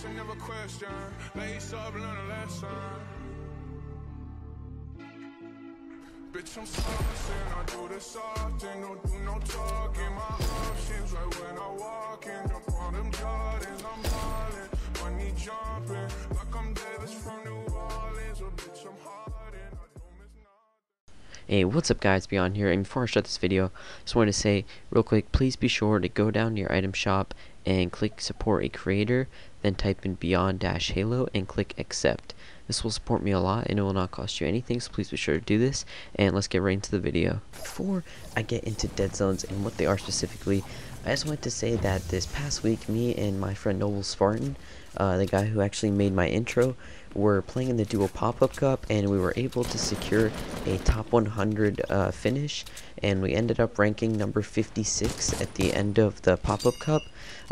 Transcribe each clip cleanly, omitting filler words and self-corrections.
answer, never question. Lace up, learn a lesson. Bitch, I'm saucing, I do this often. Don't do no talking, my options right when I walk in. Jump on them Jordans, I'm ballin'. Money jumping, like I'm Davis from New Orleans. Oh, bitch, I'm hardin', I don't miss nothing. Hey, what's up guys, Beyond here, and before I start this video, just wanted to say real quick, please be sure to go down to your item shop and click support a creator, then type in Beyond-Halo and click accept. This will support me a lot and it will not cost you anything, so please be sure to do this, and let's get right into the video. Before I get into Deadzones and what they are specifically, I just wanted to say that this past week, me and my friend Noble Spartan, the guy who actually made my intro, were playing in the duo pop-up cup, and we were able to secure a top 100 finish, and we ended up ranking number 56 at the end of the pop-up cup.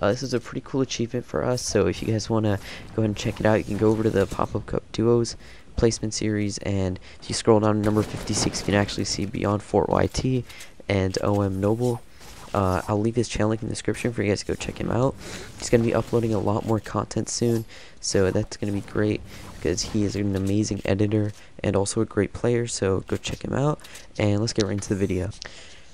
This is a pretty cool achievement for us, so if you guys want to go ahead and check it out, you can go over to the pop-up cup duos placement series, and if you scroll down to number 56, you can actually see Beyond Fort YT and OM Noble. I'll leave his channel link in the description for you guys to go check him out. He's going to be uploading a lot more content soon, so that's going to be great because he is an amazing editor and also a great player, so go check him out, and let's get right into the video.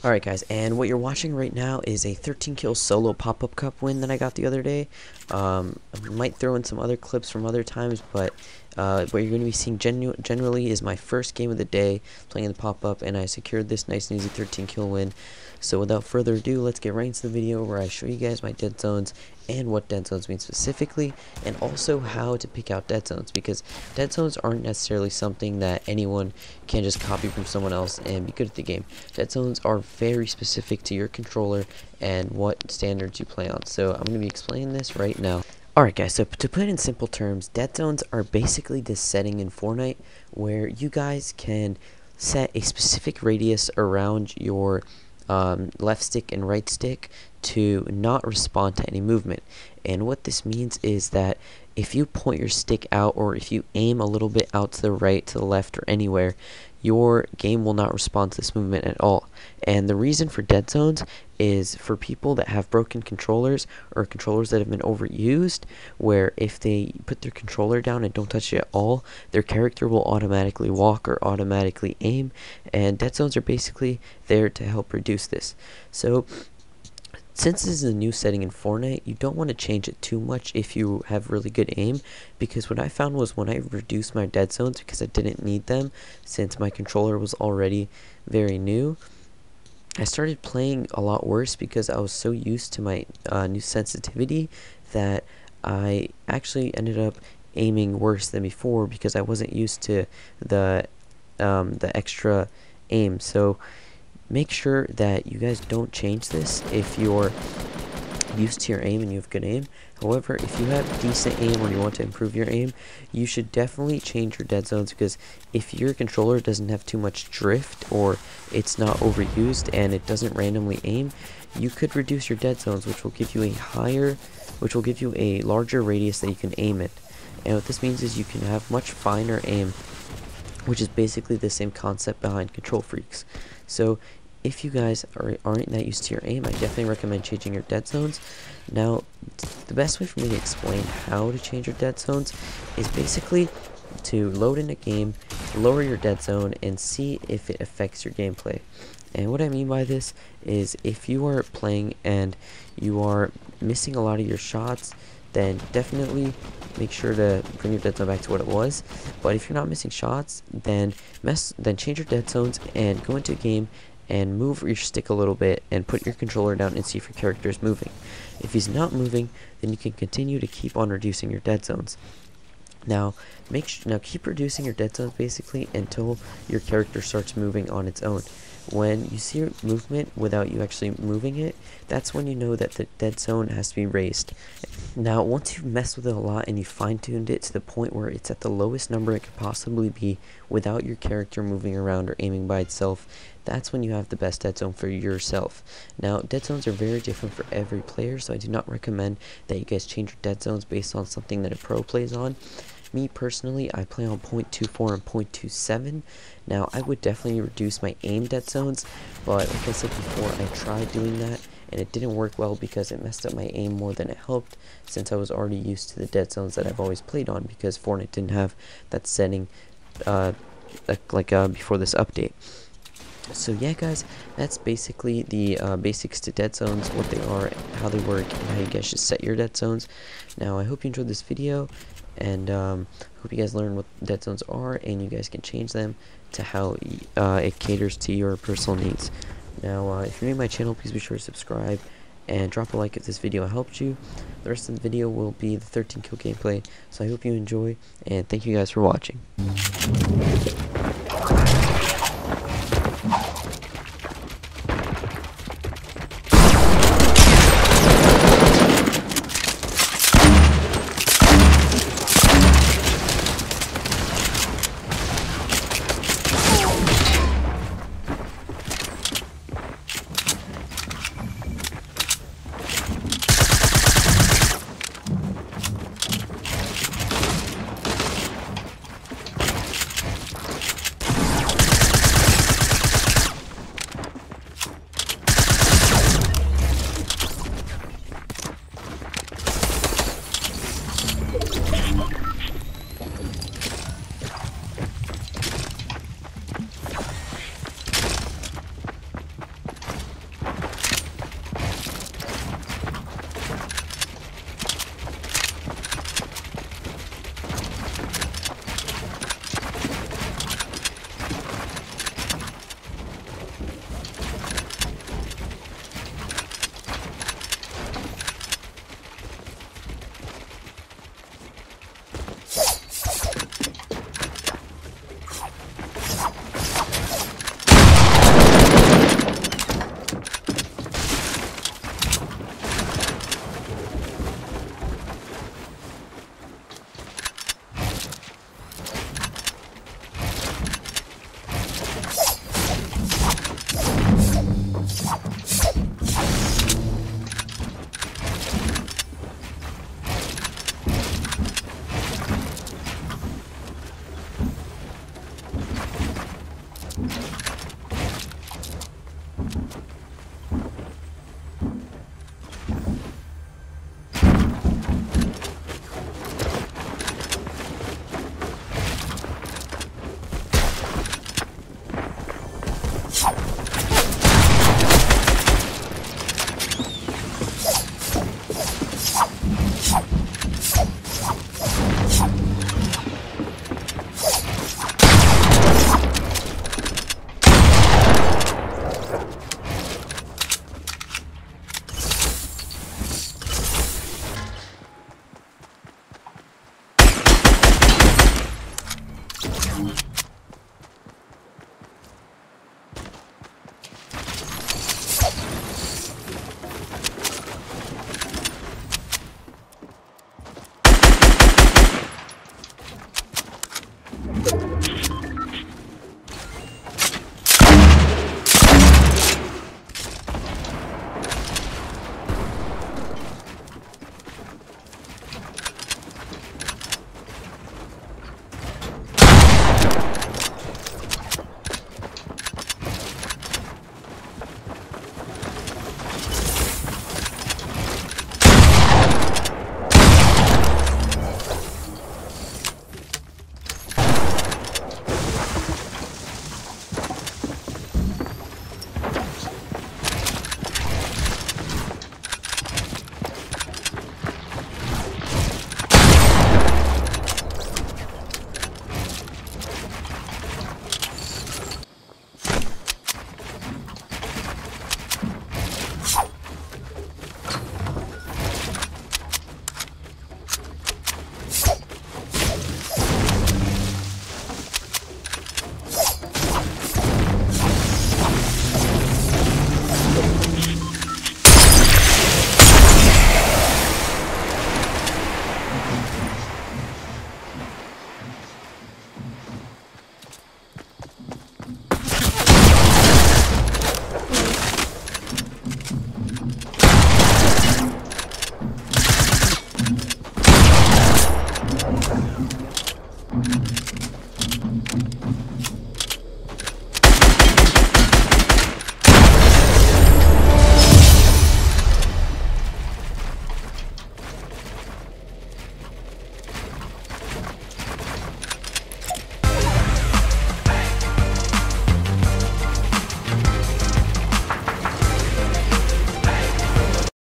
Alright guys, and what you're watching right now is a 13 kill solo pop-up cup win that I got the other day. I might throw in some other clips from other times, but what you're going to be seeing generally is my first game of the day playing in the pop-up, and I secured this nice and easy 13 kill win. So without further ado, let's get right into the video where I show you guys my dead zones and what dead zones mean specifically, and also how to pick out dead zones, because dead zones aren't necessarily something that anyone can just copy from someone else and be good at the game. Dead zones are very specific to your controller and what standards you play on. So I'm going to be explaining this right now. Alright guys, so to put it in simple terms, dead zones are basically this setting in Fortnite where you guys can set a specific radius around your left stick and right stick to not respond to any movement. And what this means is that if you point your stick out, or if you aim a little bit out to the right, to the left, or anywhere, your game will not respond to this movement at all. And the reason for dead zones is for people that have broken controllers, or controllers that have been overused, where if they put their controller down and don't touch it at all, their character will automatically walk or automatically aim, and dead zones are basically there to help reduce this. So since this is a new setting in Fortnite, you don't want to change it too much if you have really good aim, because what I found was when I reduced my dead zones, because I didn't need them since my controller was already very new, I started playing a lot worse because I was so used to my new sensitivity that I actually ended up aiming worse than before because I wasn't used to the extra aim. So make sure that you guys don't change this if you're used to your aim and you have good aim. However, if you have decent aim or you want to improve your aim, you should definitely change your dead zones, because if your controller doesn't have too much drift, or it's not overused and it doesn't randomly aim, you could reduce your dead zones, which will give you a larger radius that you can aim at. And what this means is you can have much finer aim, which is basically the same concept behind Control Freaks. So if you guys aren't that used to your aim, I definitely recommend changing your dead zones. Now, the best way for me to explain how to change your dead zones is basically to load in a game, lower your dead zone, and see if it affects your gameplay. And what I mean by this is if you are playing and you are missing a lot of your shots, then definitely make sure to bring your dead zone back to what it was. But if you're not missing shots, then change your dead zones and go into a game and move your stick a little bit and put your controller down and see if your character is moving. If he's not moving, then you can continue to keep on reducing your dead zones. Now keep reducing your dead zones basically until your character starts moving on its own. When you see movement without you actually moving it, that's when you know that the dead zone has to be raised. Now, once you've messed with it a lot and you fine-tuned it to the point where it's at the lowest number it could possibly be without your character moving around or aiming by itself, that's when you have the best dead zone for yourself. Now, dead zones are very different for every player, so I do not recommend that you guys change your dead zones based on something that a pro plays on. Me personally, I play on 0.24 and 0.27. Now, I would definitely reduce my aim dead zones, but like I said before, I tried doing that and it didn't work well because it messed up my aim more than it helped, since I was already used to the dead zones that I've always played on, because Fortnite didn't have that setting before this update. So yeah guys, that's basically the basics to dead zones, what they are, how they work, and how you guys should set your dead zones. Now I hope you enjoyed this video, and hope you guys learn what dead zones are, and you guys can change them to how it caters to your personal needs. Now if you're new to my channel, please be sure to subscribe and drop a like if this video helped you. The rest of the video will be the 13 kill gameplay, so I hope you enjoy, and thank you guys for watching.